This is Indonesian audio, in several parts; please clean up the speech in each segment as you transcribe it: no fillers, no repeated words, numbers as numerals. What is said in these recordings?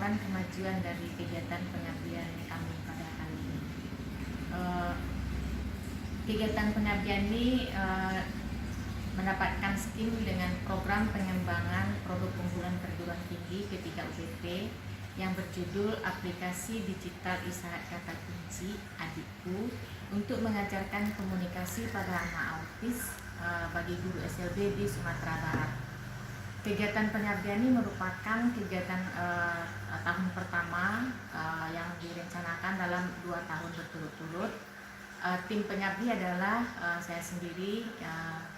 laporan kemajuan dari kegiatan pengabdian kami pada kali ini. Kegiatan pengabdian ini mendapatkan skim dengan program pengembangan produk unggulan perguruan tinggi ketika UPT yang berjudul Aplikasi Digital Isyarat Kata Kunci Adikku untuk mengajarkan komunikasi pada anak autis bagi guru SLB di Sumatera Barat. Kegiatan pengabdian ini merupakan kegiatan tahun pertama yang direncanakan dalam 2 tahun berturut-turut. Tim pengabdi adalah saya sendiri,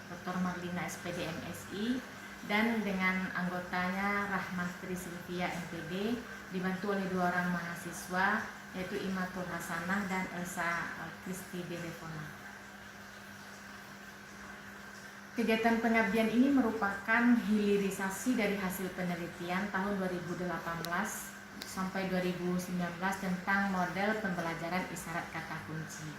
Dr. Marlina SPD MSI, dan dengan anggotanya Rahmastri Sylvia MPD, dibantu oleh 2 orang mahasiswa yaitu Imatul Hasanah dan Elsa Kristi Devona. Kegiatan pengabdian ini merupakan hilirisasi dari hasil penelitian tahun 2018 sampai 2019 tentang model pembelajaran isyarat kata kunci.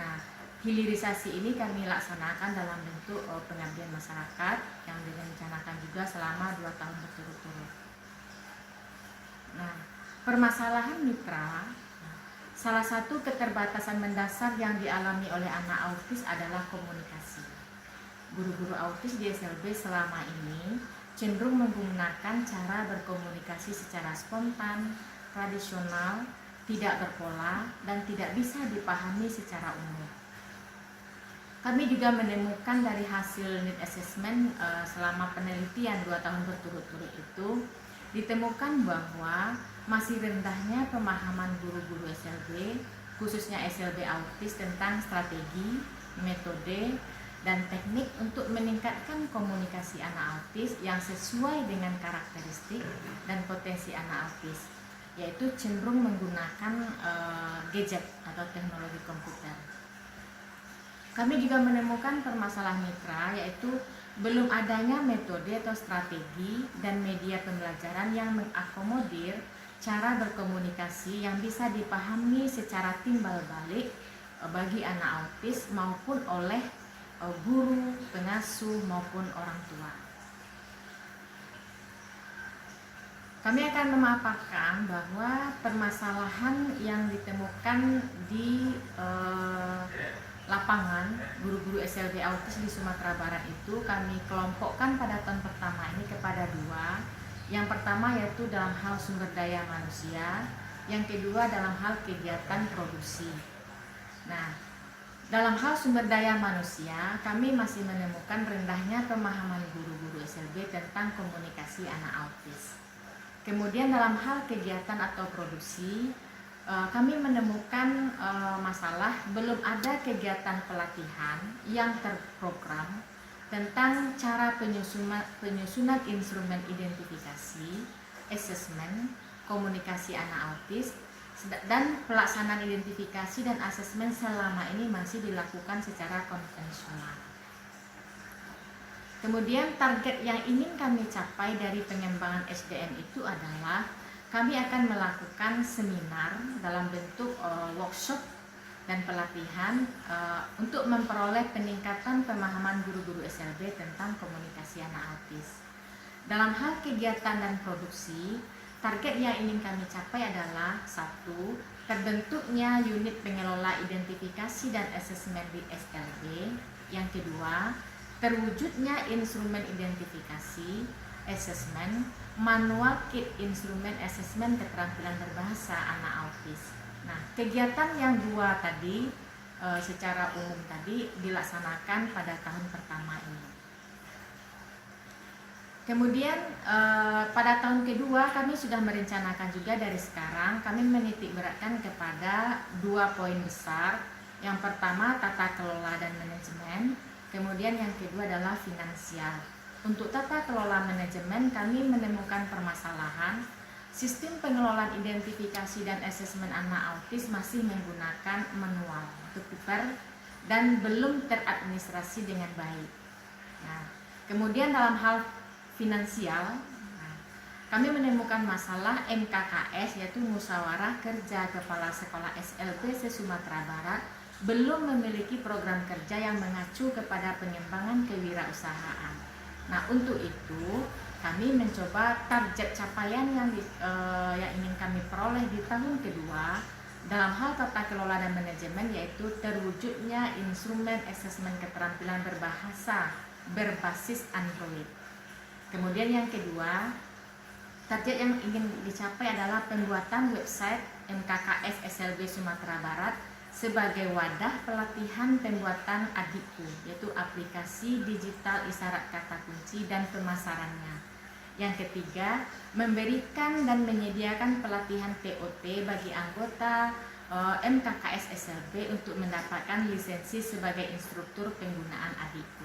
Nah, hilirisasi ini kami laksanakan dalam bentuk pengabdian masyarakat yang direncanakan juga selama 2 tahun berturut-turut. Nah, permasalahan mitra, salah satu keterbatasan mendasar yang dialami oleh anak autis adalah komunikasi. Guru-guru autis di SLB selama ini cenderung menggunakan cara berkomunikasi secara spontan, tradisional, tidak berpola, dan tidak bisa dipahami secara umum. Kami juga menemukan dari hasil need assessment selama penelitian 2 tahun berturut-turut itu, ditemukan bahwa masih rendahnya pemahaman guru-guru SLB, khususnya SLB autis tentang strategi, metode, dan teknik untuk meningkatkan komunikasi anak autis yang sesuai dengan karakteristik dan potensi anak autis, yaitu cenderung menggunakan gadget atau teknologi komputer. Kami juga menemukan permasalahan mitra, yaitu belum adanya metode atau strategi dan media pembelajaran yang mengakomodir cara berkomunikasi yang bisa dipahami secara timbal balik bagi anak autis maupun oleh guru, pengasuh maupun orang tua. Kami akan memaparkan bahwa permasalahan yang ditemukan di lapangan guru-guru SLB autis di Sumatera Barat itu kami kelompokkan pada tahun pertama ini kepada 2. Yang pertama yaitu dalam hal sumber daya manusia, yang kedua dalam hal kegiatan produksi. Nah, dalam hal sumber daya manusia, kami masih menemukan rendahnya pemahaman guru-guru SLB tentang komunikasi anak autis. Kemudian dalam hal kegiatan atau produksi, kami menemukan masalah belum ada kegiatan pelatihan yang terprogram tentang cara penyusunan instrumen identifikasi, asesmen, komunikasi anak autis, dan pelaksanaan identifikasi dan asesmen selama ini masih dilakukan secara konvensional. Kemudian target yang ingin kami capai dari pengembangan SDM itu adalah kami akan melakukan seminar dalam bentuk workshop dan pelatihan untuk memperoleh peningkatan pemahaman guru-guru SLB tentang komunikasi anak autis. Dalam hal kegiatan dan produksi, target yang ingin kami capai adalah 1. Terbentuknya unit pengelola identifikasi dan asesmen di SLB. Yang kedua, terwujudnya instrumen identifikasi, asesmen, manual kit instrumen asesmen keterampilan berbahasa anak autis. Nah, kegiatan yang 2 tadi secara umum tadi dilaksanakan pada tahun pertama ini. Kemudian pada tahun kedua kami sudah merencanakan juga dari sekarang kami menitik beratkan kepada 2 poin besar. Yang pertama tata kelola dan manajemen, kemudian yang kedua adalah finansial. Untuk tata kelola manajemen kami menemukan permasalahan sistem pengelolaan identifikasi dan asesmen anak autis masih menggunakan manual atau paper dan belum teradministrasi dengan baik. Nah, kemudian dalam hal finansial, kami menemukan masalah MKKS yaitu Musyawarah Kerja Kepala Sekolah SLB se-Sumatera Barat belum memiliki program kerja yang mengacu kepada pengembangan kewirausahaan. Nah, untuk itu kami mencoba target capaian yang ingin kami peroleh di tahun kedua dalam hal tata kelola dan manajemen, yaitu terwujudnya instrumen asesmen keterampilan berbahasa berbasis Android. Kemudian yang kedua, target yang ingin dicapai adalah pembuatan website MKKS SLB Sumatera Barat sebagai wadah pelatihan pembuatan Adikku, yaitu aplikasi digital isyarat kata kunci dan pemasarannya. Yang ketiga, memberikan dan menyediakan pelatihan TOT bagi anggota MKKS SLB untuk mendapatkan lisensi sebagai instruktur penggunaan Adikku.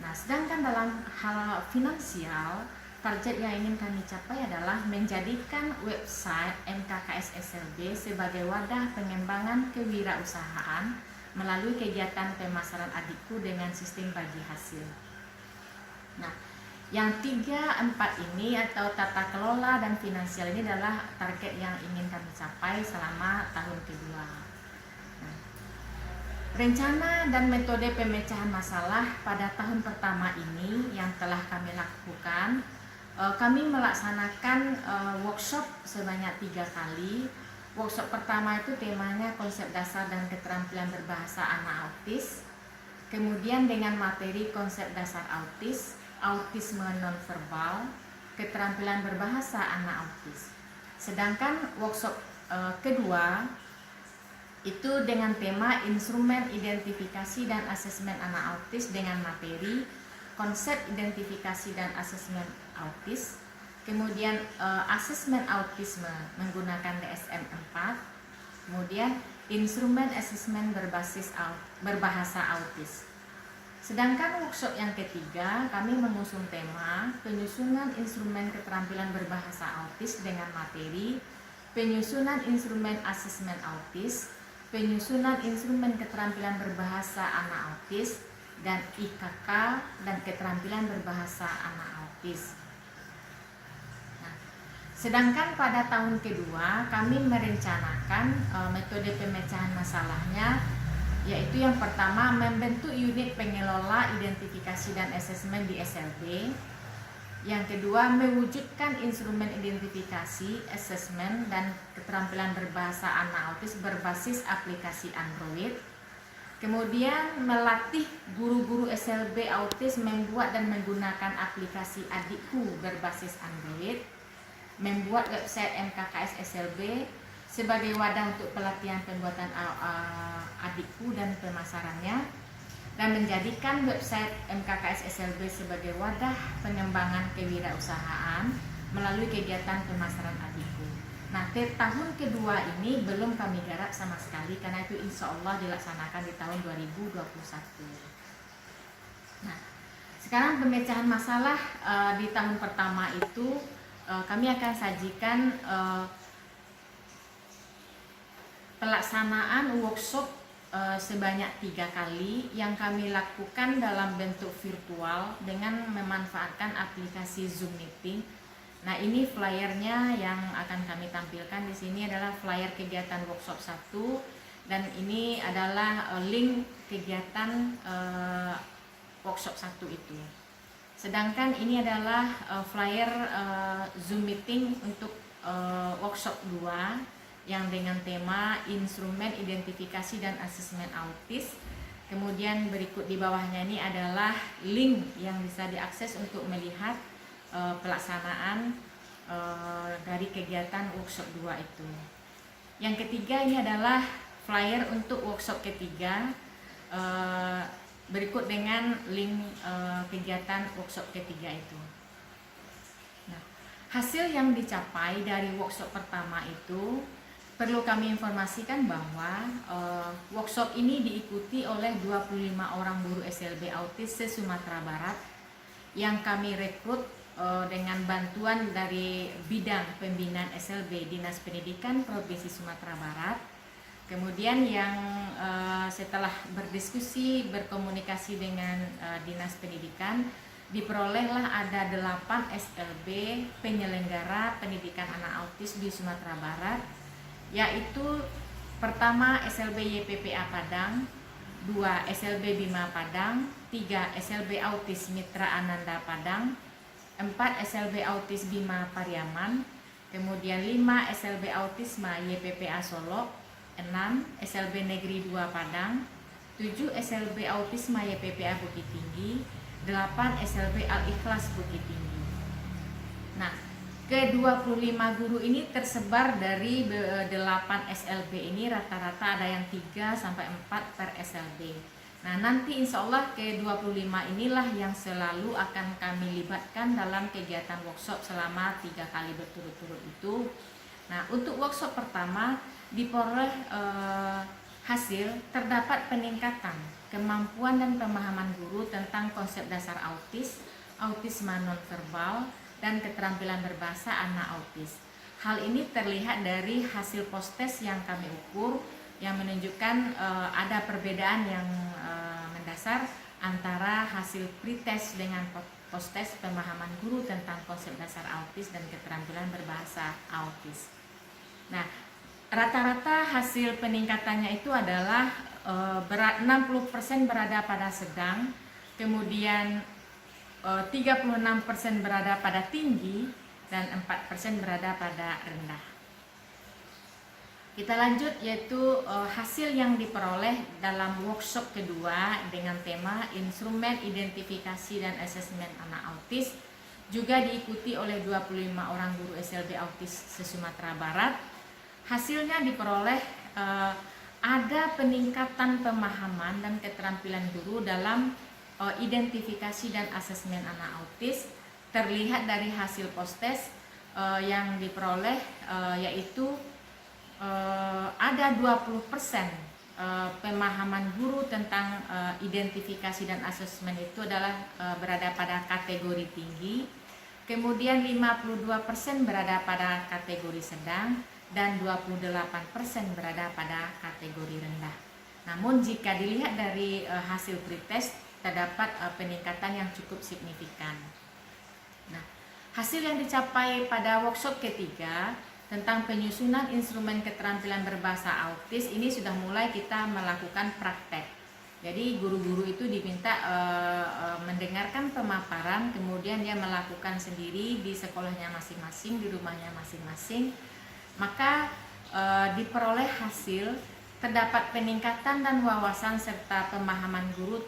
Nah, sedangkan dalam hal finansial, target yang ingin kami capai adalah menjadikan website MKKS SLB sebagai wadah pengembangan kewirausahaan melalui kegiatan pemasaran Adikku dengan sistem bagi hasil. Nah, yang 3, 4 ini atau tata kelola dan finansial ini adalah target yang ingin kami capai selama tahun kedua. Nah, rencana dan metode pemecahan masalah pada tahun pertama ini yang telah kami lakukan, kami melaksanakan workshop sebanyak 3 kali. Workshop pertama itu temanya konsep dasar dan keterampilan berbahasa anak autis. Kemudian dengan materi konsep dasar autis, autisme nonverbal, keterampilan berbahasa anak autis. Sedangkan workshop kedua itu dengan tema instrumen identifikasi dan asesmen anak autis dengan materi konsep identifikasi dan asesmen autis, kemudian asesmen autisme menggunakan DSM-4, kemudian instrumen asesmen berbasis berbahasa autis. Sedangkan workshop yang ketiga, kami mengusung tema penyusunan instrumen keterampilan berbahasa autis dengan materi penyusunan instrumen asesmen autis, penyusunan instrumen keterampilan berbahasa anak autis, dan IKK dan keterampilan berbahasa anak autis. Nah, sedangkan pada tahun kedua, kami merencanakan metode pemecahan masalahnya, yaitu yang pertama membentuk unit pengelola identifikasi dan asesmen di SLB. Yang kedua, mewujudkan instrumen identifikasi, asesmen, dan keterampilan berbahasa anak autis berbasis aplikasi Android. Kemudian melatih guru-guru SLB autis membuat dan menggunakan aplikasi Adikku berbasis Android, membuat website MKKS SLB sebagai wadah untuk pelatihan pembuatan Adikku dan pemasarannya, dan menjadikan website MKKS SLB sebagai wadah pengembangan kewirausahaan melalui kegiatan pemasaran Adikku. Nah, tahun kedua ini belum kami garap sama sekali karena itu insya Allah dilaksanakan di tahun 2021. Nah, sekarang pemecahan masalah di tahun pertama itu kami akan sajikan pelaksanaan workshop sebanyak 3 kali yang kami lakukan dalam bentuk virtual dengan memanfaatkan aplikasi Zoom Meeting. Nah, ini flyernya yang akan kami tampilkan di sini adalah flyer kegiatan workshop 1 dan ini adalah link kegiatan workshop 1 itu. Sedangkan ini adalah flyer Zoom Meeting untuk workshop 2 yang dengan tema instrumen identifikasi dan asesmen autis. Kemudian berikut di bawahnya ini adalah link yang bisa diakses untuk melihat pelaksanaan dari kegiatan workshop 2 itu. Yang ketiga ini adalah flyer untuk workshop ketiga, berikut dengan link kegiatan workshop ketiga itu. Nah, hasil yang dicapai dari workshop pertama itu perlu kami informasikan bahwa workshop ini diikuti oleh 25 orang guru SLB autis se-Sumatera Barat yang kami rekrut dengan bantuan dari bidang pembinaan SLB Dinas Pendidikan Provinsi Sumatera Barat. Kemudian yang setelah berdiskusi, berkomunikasi dengan Dinas Pendidikan, diperolehlah ada 8 SLB penyelenggara pendidikan anak autis di Sumatera Barat, yaitu pertama SLB YPPA Padang, 2 SLB Bima Padang, 3 SLB Autis Mitra Ananda Padang, 4 SLB Autis Bima Pariaman, kemudian 5 SLB Autisma YPPA Solo, 6 SLB Negeri 2 Padang, 7 SLB Autisma YPPA Bukit Tinggi, 8 SLB Al-Ikhlas Bukit Tinggi. Nah, ke-25 guru ini tersebar dari 8 SLB ini, rata-rata ada yang 3 sampai 4 per SLB. Nah, nanti insya Allah ke-25 inilah yang selalu akan kami libatkan dalam kegiatan workshop selama 3 kali berturut-turut itu. Nah, untuk workshop pertama diperoleh hasil terdapat peningkatan kemampuan dan pemahaman guru tentang konsep dasar autis, autisme nonverbal, dan keterampilan berbahasa anak autis. Hal ini terlihat dari hasil post-test yang kami ukur yang menunjukkan ada perbedaan yang mendasar antara hasil pretest dengan post-test pemahaman guru tentang konsep dasar autis dan keterampilan berbahasa autis. Nah, rata-rata hasil peningkatannya itu adalah 60% berada pada sedang, kemudian 36% berada pada tinggi, dan 4% berada pada rendah. Kita lanjut, yaitu hasil yang diperoleh dalam workshop kedua dengan tema Instrumen Identifikasi dan Asesmen Anak Autis, juga diikuti oleh 25 orang guru SLB Autis se-Sumatera Barat. Hasilnya diperoleh ada peningkatan pemahaman dan keterampilan guru dalam identifikasi dan asesmen anak autis, terlihat dari hasil post-test yang diperoleh, yaitu ada 20% pemahaman guru tentang identifikasi dan asesmen itu adalah berada pada kategori tinggi, kemudian 52% berada pada kategori sedang, dan 28% berada pada kategori rendah. Namun jika dilihat dari hasil pretest, terdapat peningkatan yang cukup signifikan. Nah, hasil yang dicapai pada workshop ketiga tentang penyusunan instrumen keterampilan berbahasa autis ini sudah mulai kita melakukan praktek. Jadi guru-guru itu diminta mendengarkan pemaparan, kemudian dia melakukan sendiri di sekolahnya masing-masing, di rumahnya masing-masing. Maka diperoleh hasil terdapat peningkatan dan wawasan serta pemahaman guru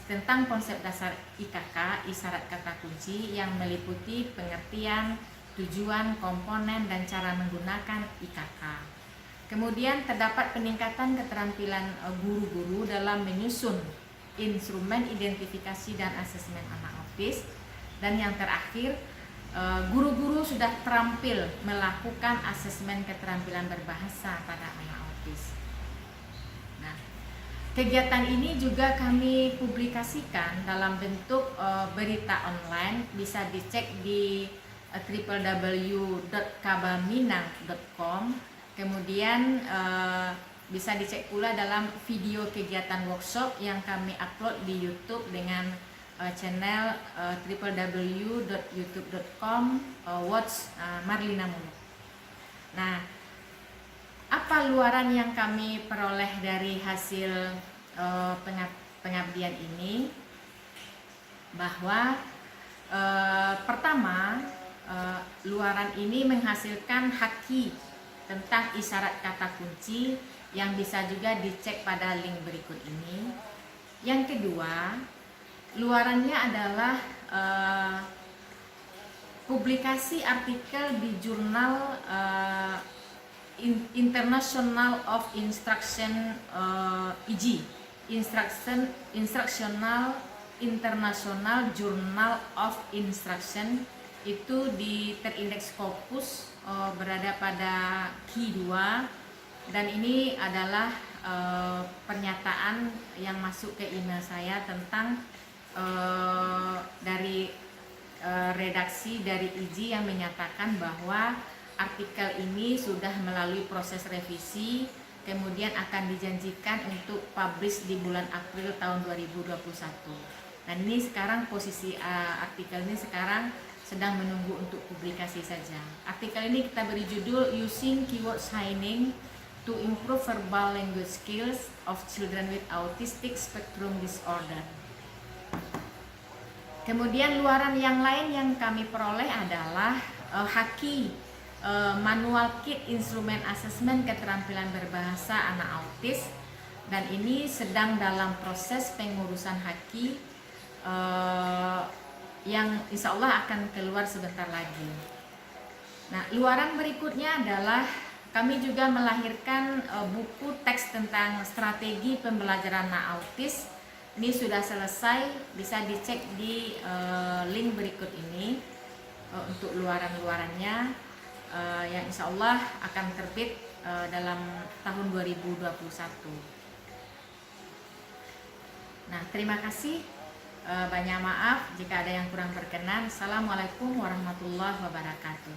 tentang konsep dasar IKK, isyarat kata kunci, yang meliputi pengertian, tujuan, komponen, dan cara menggunakan IKK. Kemudian terdapat peningkatan keterampilan guru-guru dalam menyusun instrumen identifikasi dan asesmen anak autis. Dan yang terakhir, guru-guru sudah terampil melakukan asesmen keterampilan berbahasa pada anak autis. Nah, kegiatan ini juga kami publikasikan dalam bentuk berita online, bisa dicek di www.kabaminang.com. Kemudian bisa dicek pula dalam video kegiatan workshop yang kami upload di YouTube dengan channel www.youtube.com/watch Marlina Muluk. Nah, apa luaran yang kami peroleh dari hasil pengabdian ini? Bahwa pertama, luaran ini menghasilkan haki tentang isyarat kata kunci yang bisa juga dicek pada link berikut ini. Yang kedua, luarannya adalah publikasi artikel di jurnal International of Instruction IJ, Instructional International Journal of Instruction, itu terindeks Scopus, berada pada Q2, dan ini adalah pernyataan yang masuk ke email saya tentang dari redaksi dari IJ yang menyatakan bahwa artikel ini sudah melalui proses revisi, kemudian akan dijanjikan untuk publish di bulan April tahun 2021. Dan ini sekarang posisi artikel ini sekarang sedang menunggu untuk publikasi saja. Artikel ini kita beri judul Using Keyword Signing to Improve Verbal Language Skills of Children with Autistic Spectrum Disorder. Kemudian luaran yang lain yang kami peroleh adalah Haki, manual kit instrumen asesmen keterampilan berbahasa anak autis, dan ini sedang dalam proses pengurusan Haki yang insya Allah akan keluar sebentar lagi. Nah, luaran berikutnya adalah kami juga melahirkan buku teks tentang strategi pembelajaran anak autis. Ini sudah selesai, bisa dicek di link berikut ini untuk luaran-luarannya yang insya Allah akan terbit dalam tahun 2021. Nah, terima kasih. Banyak maaf jika ada yang kurang berkenan. Assalamualaikum warahmatullahi wabarakatuh.